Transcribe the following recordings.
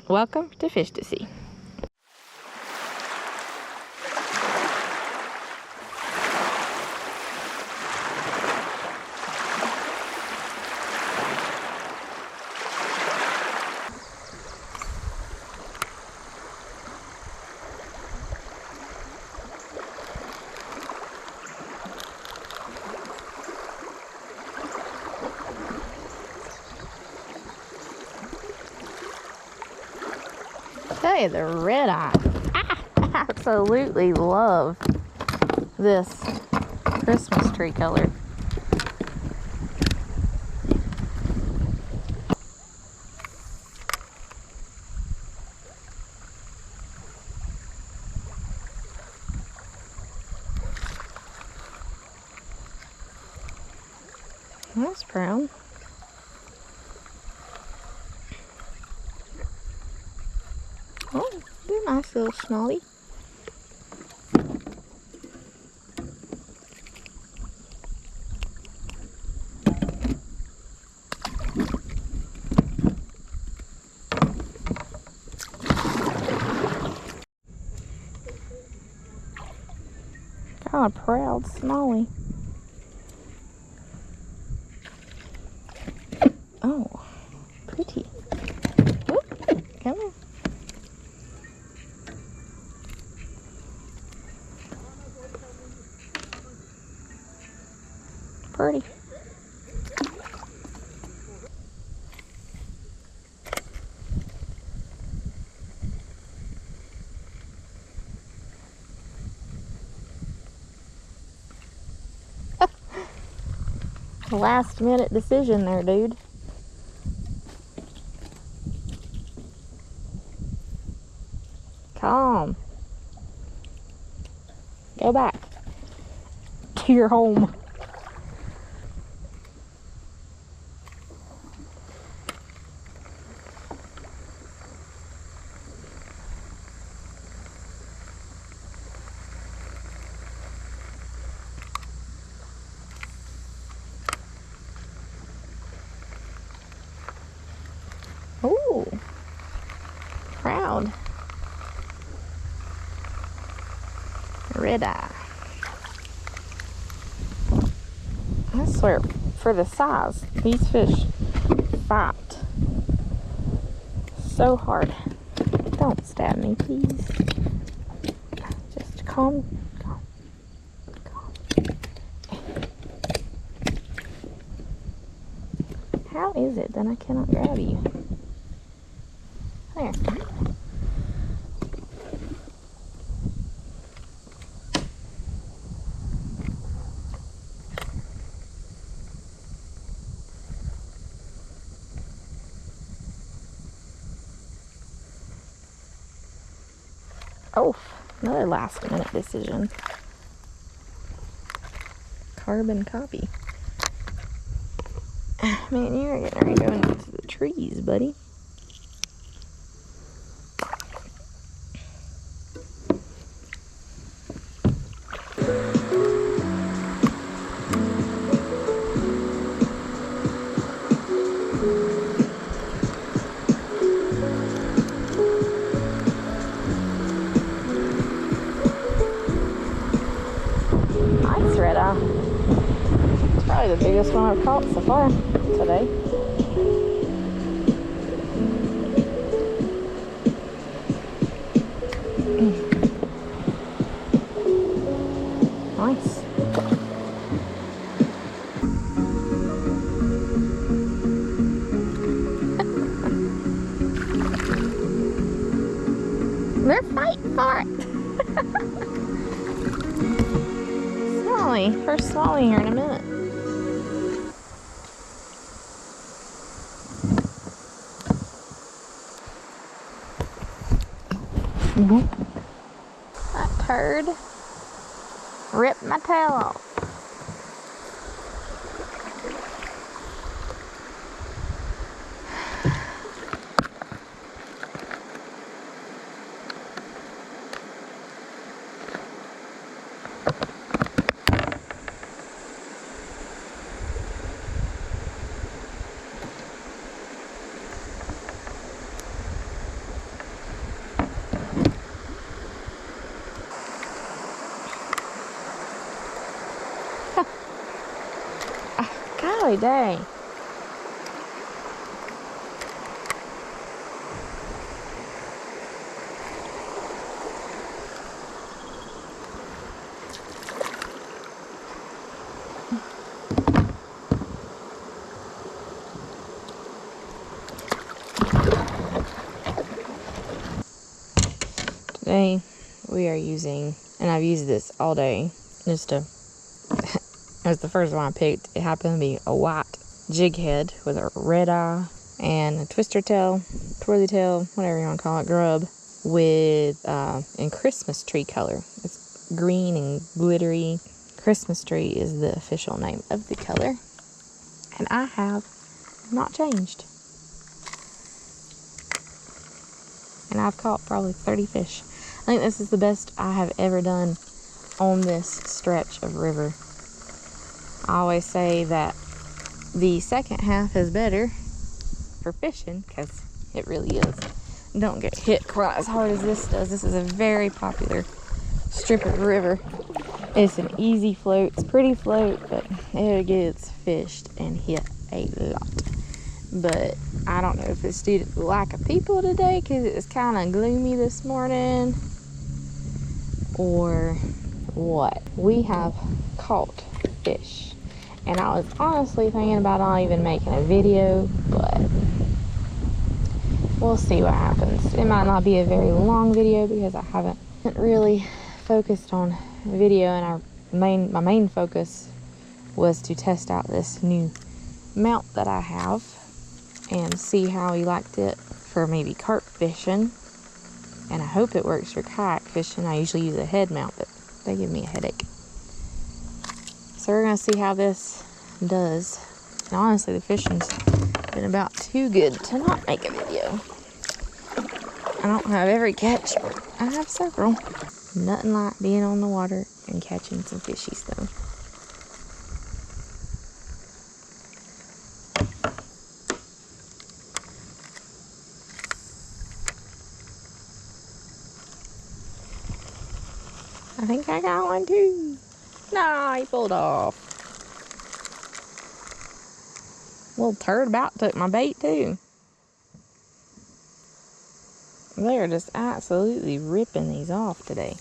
Welcome to Fishtasy. Hey, the redeye. I absolutely love this Christmas tree color. That's brown. Oh, they're a nice little snotty. God, proud smallie. Oh, pretty. Oop, come here. Pretty. Last minute decision there, dude. Calm. Go back to your home. Ooh, proud. Redeye. I swear, for the size, these fish fight so hard. Don't stab me, please. Just calm. How is it that I cannot grab you? There. Oh, another last minute decision. Carbon copy. Man, you're getting ready to go into the trees, buddy. Nice redeye. It's probably the biggest one I've caught so far today. Nice. They're fighting for it. Smallie. First smallie here in a minute. That turd ripped my tail off. Golly dang. Today we are using, and I've used this all day, just to, it was the first one I picked. It happened to be a white jig head with a red eye and a twister tail, twirly tail, whatever you want to call it, grub, with, in Christmas tree color. It's green and glittery. Christmas tree is the official name of the color. And I have not changed. And I've caught probably 30 fish. I think this is the best I have ever done on this stretch of river. I always say that the second half is better for fishing, because it really is. Don't get hit quite as hard as this does. This is a very popular strip of river. It's an easy float. It's pretty float, but it gets fished and hit a lot. But I don't know if it's due to the lack of people today, because it was kind of gloomy this morning, or what. We have caught fish, and I was honestly thinking about not even making a video, but we'll see what happens. It might not be a very long video because I haven't really focused on video, and my main focus was to test out this new mount that I have and see how he liked it for maybe carp fishing. And I hope it works for kayak fishing. I usually use a head mount, but they give me a headache. So we're gonna see how this does. And honestly, the fishing's been about too good to not make a video. I don't have every catch, but I have several. Nothing like being on the water and catching some fishies though. I think I got one too. No, he pulled off. Little turd about took my bait too. They are just absolutely ripping these off today.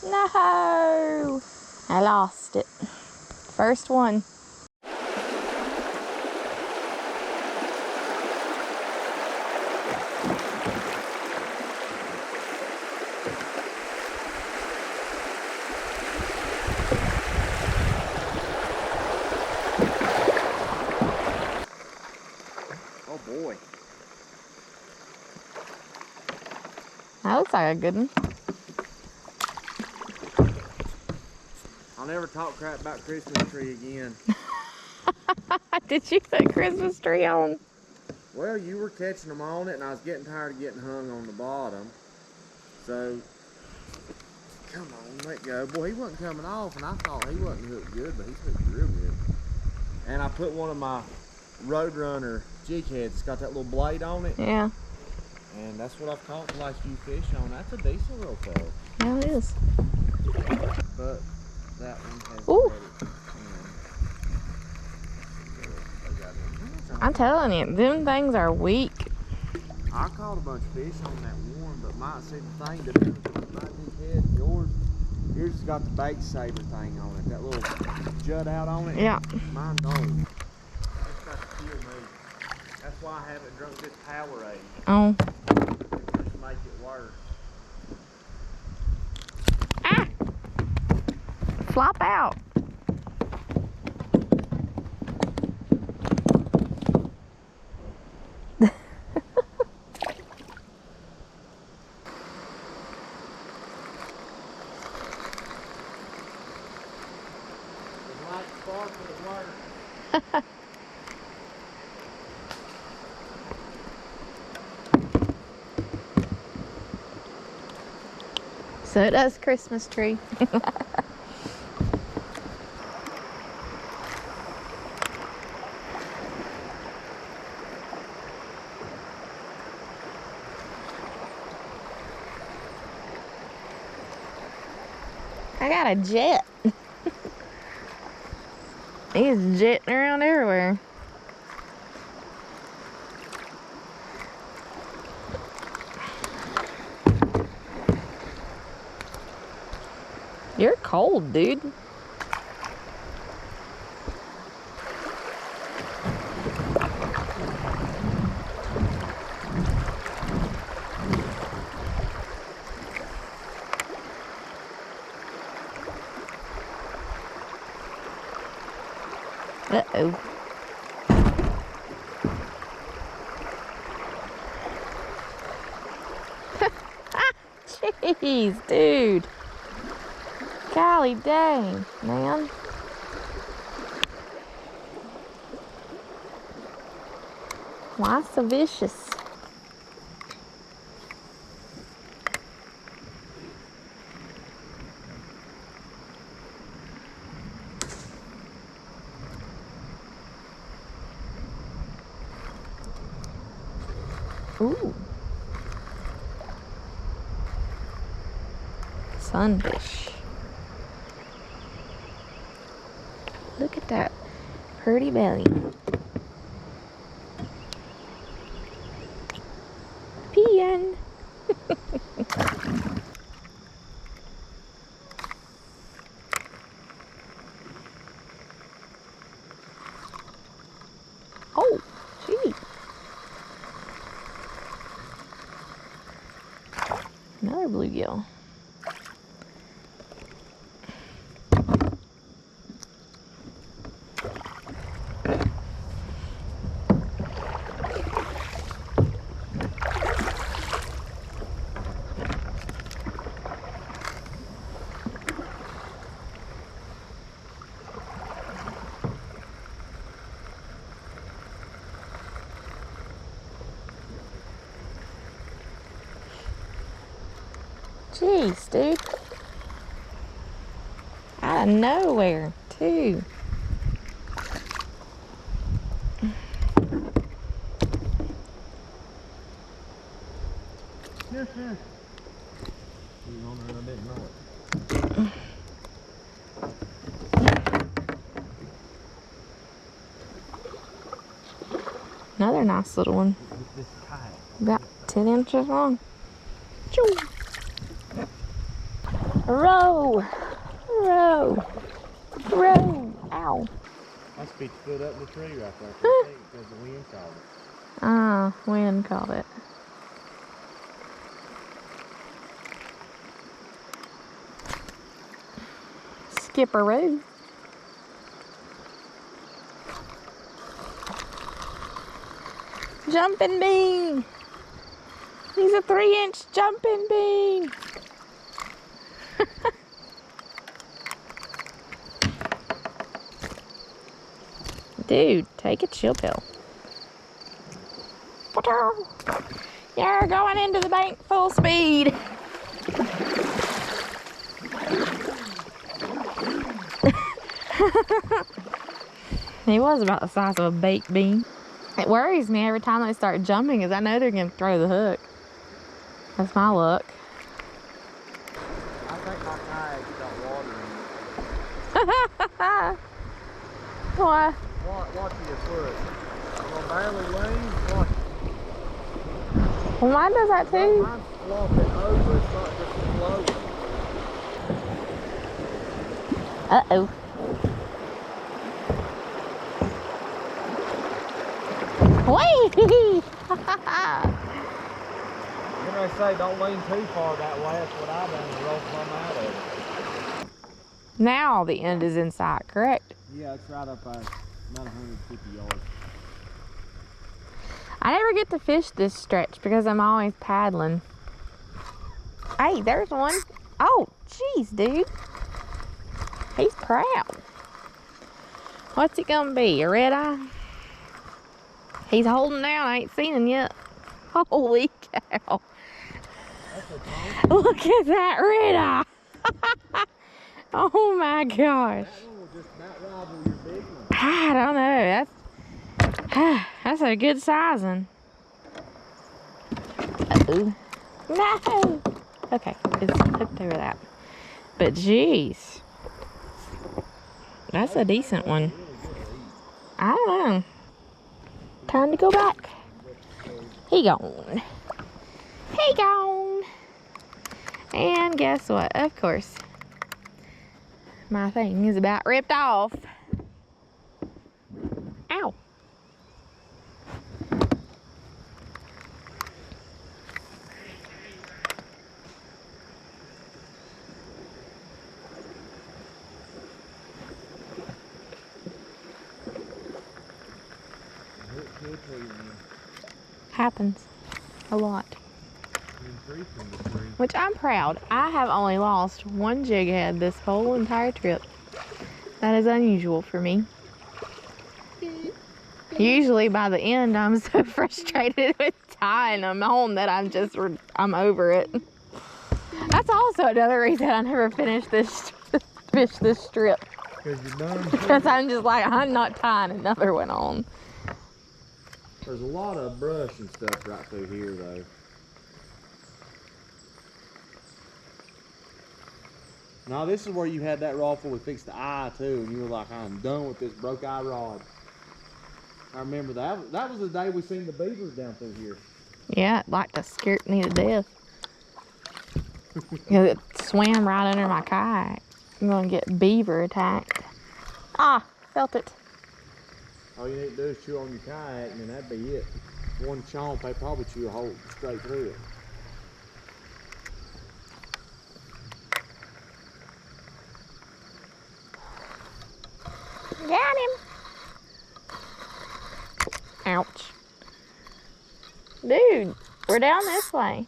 No! I lost it. First one. Oh boy. That looks like a good one. I'll never talk crap about Christmas tree again. Did you put Christmas tree on? Well, you were catching them on it, and I was getting tired of getting hung on the bottom. So, come on, let go. Boy, he wasn't coming off, and I thought he wasn't hooked good, but he's hooked real good. And I put one of my Roadrunner jig heads. It's got that little blade on it. Yeah. And that's what I've caught the last few fish on. That's a decent little tail. Yeah, it is. But that one has Ooh. And I'm telling you, them things are weak. I caught a bunch of fish on that one, but my see the thing to do with my big head, yours has got the bait saver thing on it, that little jut out on it. Yeah. Mine don't. It's got to kill me. That's why I haven't drunk this Powerade. Oh. It just make it worse. Ah! Flop out. So does Christmas tree. I got a jet. He's jetting around everywhere. You're cold, dude. Uh-oh. Jeez, dude. Golly dang, man. Why so vicious? Ooh. Sunfish. Look at that pretty belly. Peeing. Oh, gee. Another bluegill. Jeez, dude. Out of nowhere, too. Yes, yes. He was on there and I didn't know it. Another nice little one. This kayak. About 10 inches long. Choo. Row! Row! Row! Ow! I spit your foot up in the tree right there because the wind called it. Ah, wind caught it. Skipperoo. Jumping bean. He's a 3-inch jumping bean. Dude, take a chill pill. You're going into the bank full speed. He was about the size of a baked bean. It worries me every time they start jumping because I know they're going to throw the hook. That's my luck. I think my kayak's got water in it. Why? Watch your foot. I'm gonna barely lean. Watch. Well, mine does that too. Mine's flopping over. It's not just floating. Uh-oh. Wait! You know, they say don't lean too far that way. That's what I done, roll some out of it. Now the end is in sight, correct? Yeah, it's right up about 150 yards. I never get to fish this stretch because I'm always paddling. Hey, there's one. Oh, jeez, dude. He's proud. What's it gonna be, a red eye? He's holding down. I ain't seen him yet. Holy cow. Look at that redeye. Oh my gosh. That one will just about rival your big one. I don't know. That's a good sizing. Uh-oh. No. Okay, it's hooked over that. But geez, that's a decent one. I don't know. Time to go back. He gone. He gone. And guess what? Of course, my thing is about ripped off. Ow. Happens a lot. Which I'm proud. I have only lost one jig head this whole entire trip. That is unusual for me. Usually by the end I'm so frustrated with tying them on that I'm over it. That's also another reason I never fish this strip. Because you're done. Because I'm just like, I'm not tying another one on. There's a lot of brush and stuff right through here though. Now this is where you had that rod before we fixed the eye too, and you were like, I'm done with this broke eye rod. I remember that. That was the day we seen the beavers down through here. Yeah, it like to scared me to death. Because it swam right under my kayak. I'm gonna get beaver attacked. Ah, felt it. All you need to do is chew on your kayak and then that'd be it. One chomp, they probably chew a hole straight through it. Got him. Ouch. Dude, we're down this way.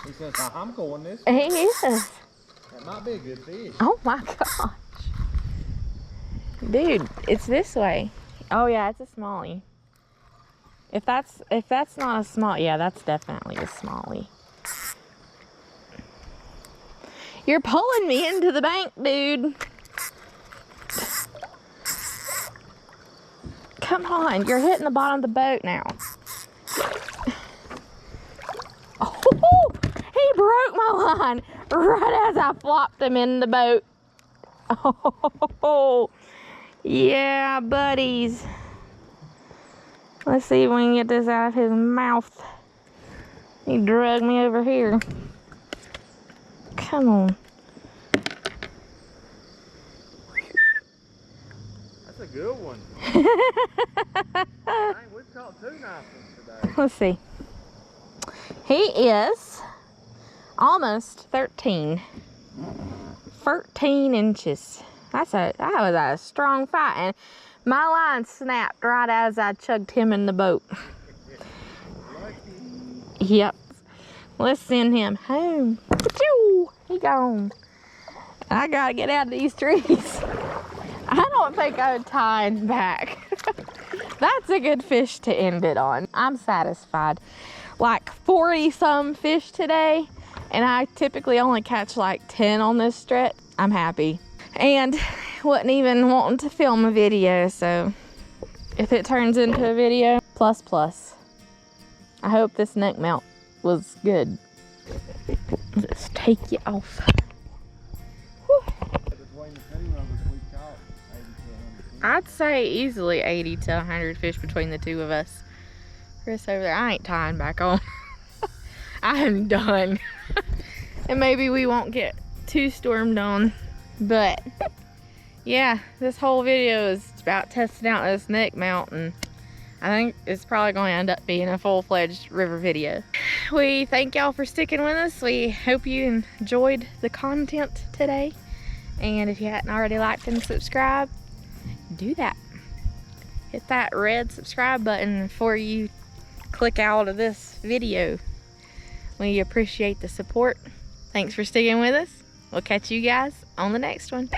He says, I'm going this He way. is. That might be a good fish. Oh my gosh. Dude, it's this way. Oh yeah, it's a smallie. If that's not a small, yeah, that's definitely a smallie. You're pulling me into the bank, dude. Come on, you're hitting the bottom of the boat now. Oh, he broke my line right as I flopped him in the boat. Oh, yeah, buddies. Let's see if we can get this out of his mouth. He dragged me over here. Come on. That's a good one. Dang, we've caught two nice ones today. Let's see. He is almost 13. 13 inches. That was a strong fight. And my line snapped right as I chugged him in the boat. Yep. Let's send him home. He gone. I gotta get out of these trees. I don't think I would tie him back. That's a good fish to end it on. I'm satisfied. Like 40 some fish today, and I typically only catch like 10 on this stretch. I'm happy. And wasn't even wanting to film a video, so if it turns into a video, plus plus. I hope this neck mount was good. Let's take you off. I'd say easily 80 to 100 fish between the two of us. Chris over there, I ain't tying back on. I am done. And maybe we won't get too stormed on, but yeah, this whole video is about testing out this neck mount, and I think it's probably going to end up being a full-fledged river video. We thank y'all for sticking with us. We hope you enjoyed the content today, and if you hadn't already liked and subscribed, do that. Hit that red subscribe button before you click out of this video. We appreciate the support. Thanks for sticking with us. We'll catch you guys on the next one.